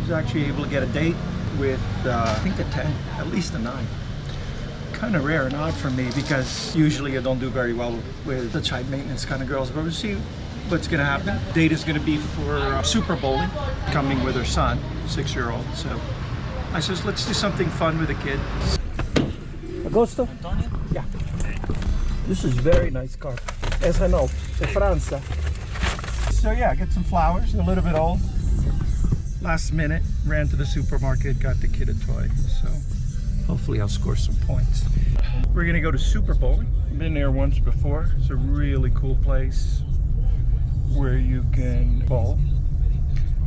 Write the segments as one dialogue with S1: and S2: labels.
S1: was actually able to get a date with, I think a 10, at least a 9. Kind of rare and odd for me because usually I don't do very well with such high maintenance kind of girls, but we'll see what's going to happen. Date is going to be for Super Bowling, coming with her son, 6-year-old. So I says, let's do something fun with the kid. Agosto? Antonio? Yeah. This is very nice car. Es Renault, de Francia. So yeah, get some flowers, a little bit old. Last minute, ran to the supermarket, got the kid a toy. So hopefully I'll score some points. We're gonna go to Super Bowling. Been there once before. It's a really cool place where you can bowl.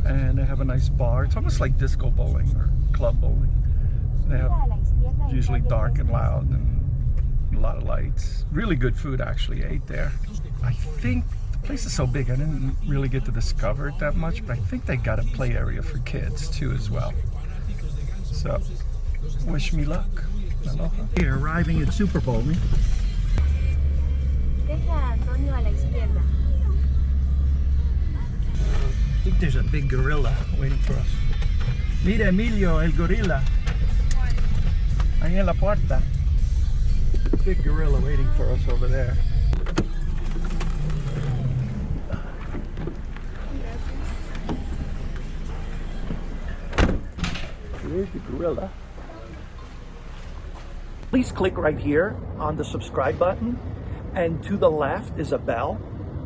S1: And they have a nice bar. It's almost like disco bowling or club bowling. They have usually dark and loud and a lot of lights. Really good food actually, ate there. I think the place is so big I didn't really get to discover it that much, but I think they got a play area for kids too as well. So wish me luck. Aloha. Here, arriving at Super Bowling. I think there's a big gorilla waiting for us. Mira, Emilio, el gorila. Ahí en la puerta. Big gorilla waiting for us over there. Here's the gorilla. Please click right here on the subscribe button, and to the left is a bell.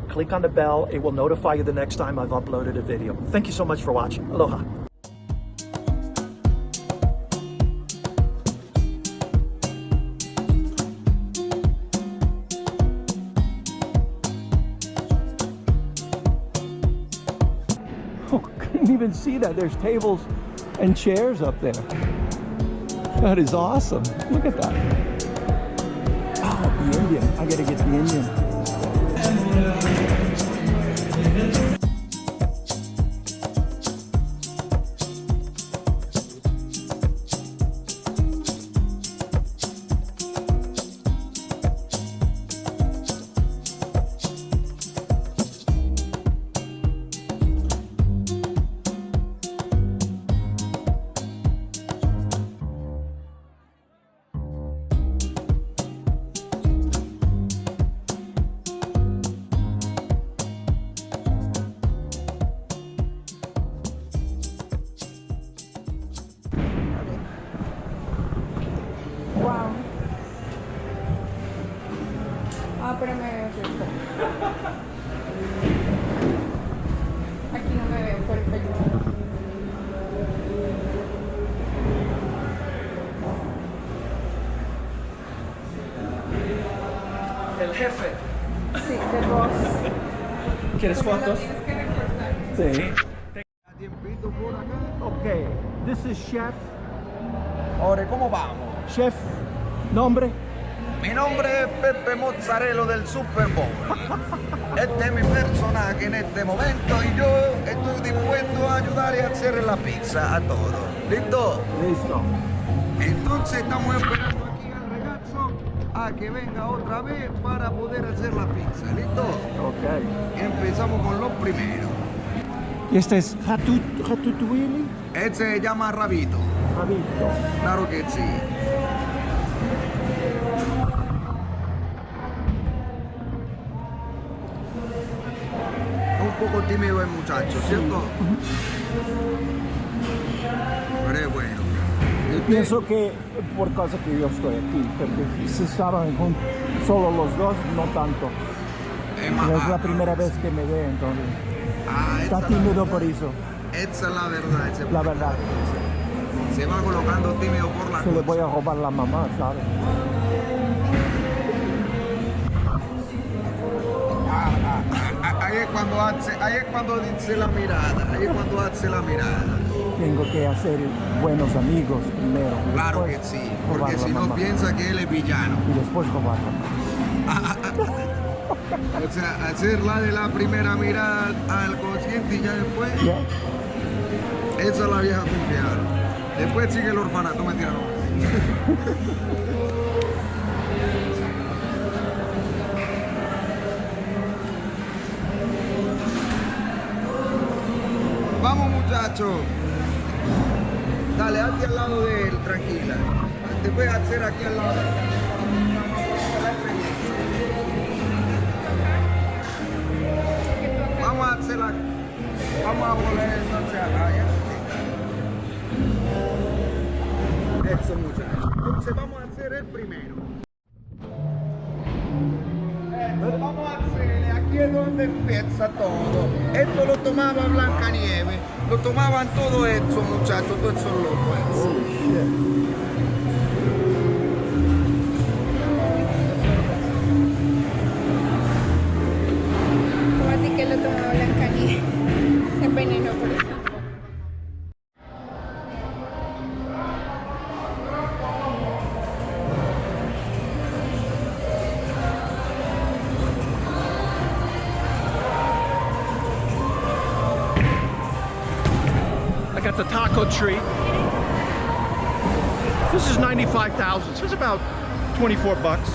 S1: Click on the bell, it will notify you the next time I've uploaded a video. Thank you so much for watching. Aloha. Oh, couldn't even see that. There's tables and chairs up there. That is awesome. Look at that. Oh, the Indian. I gotta get the Indian.
S2: Wow. Ah, pero me veo perfecto. Aquí no me veo perfecto.
S1: El jefe.
S2: Sí, de boss.
S1: ¿Quieres
S2: Porque lo
S1: fotos?
S2: tienes que recortar.
S1: Sí. Okay, this is Chef.
S3: Ahora, ¿cómo vamos?
S1: Chef, nombre.
S3: Mi nombre es Pepe Mozzarella del Super Bowl. Este es mi personaje en este momento y yo estoy dispuesto a ayudar y a hacer la pizza a todos. ¿Listo?
S1: Listo.
S3: Entonces estamos esperando aquí al ragazzo a que venga otra vez para poder hacer la pizza. ¿Listo?
S1: Ok.
S3: Empezamos con lo primero.
S1: ¿Y este es Ratatouille?
S3: Este se llama Rabito.
S1: Rabito.
S3: Claro que sí. Un poco tímido el muchacho, ¿cierto? Pero es bueno.
S1: Pienso que por causa que yo estoy aquí, porque si estaban solo los dos, no tanto. Es la primera vez que me ve, entonces. Está tímido por eso.
S3: Esa es la verdad.
S1: La verdad.
S3: Se va colocando tímido por la
S1: Se le voy a robar la mamá, ¿sabes?
S3: Ahí es cuando dice la mirada. Ahí es cuando hace la mirada.
S1: Tengo que hacer buenos amigos primero.
S3: Claro que sí, porque si no piensa que él es villano.
S1: Y después robar la mamá.
S3: O sea, hacerla de la primera mirada al consciente y ya después.
S1: Yeah.
S3: Esa es la vieja confiable. Después sigue el orfanato, mentira, no. Vamos, muchachos. Dale, hazte al lado de él, tranquila. Te puedes hacer aquí al lado de él. Vamos a hacerla. Vamos a volver entonces allá. Eso, muchachos. Entonces vamos a hacer el primero. Entonces vamos a hacerle, aquí es donde empieza todo. Esto lo tomaba Blancanieves, lo tomaban todos estos muchachos, todos esos locos.
S2: ¿Cómo así que lo tomaba Blancanieves? Se envenenó por eso.
S1: I got the taco treat. This is 95,000. So it's about 24 bucks.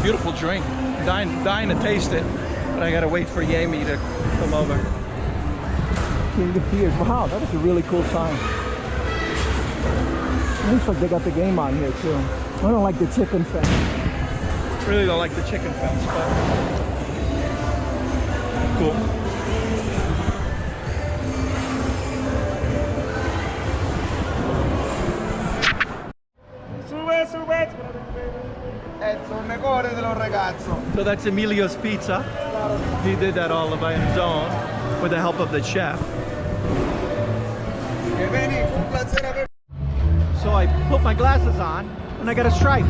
S1: Beautiful drink. Dying to taste it, but I gotta wait for Yami to come over. King of Beers. Wow, that is a really cool sign. Looks like they got the game on here too. I don't like the chicken fence. Really don't like the chicken fence, but cool. So that's Emilio's Pizza. He did that all by his own with the help of the chef. So I put my glasses on and I got a stripe.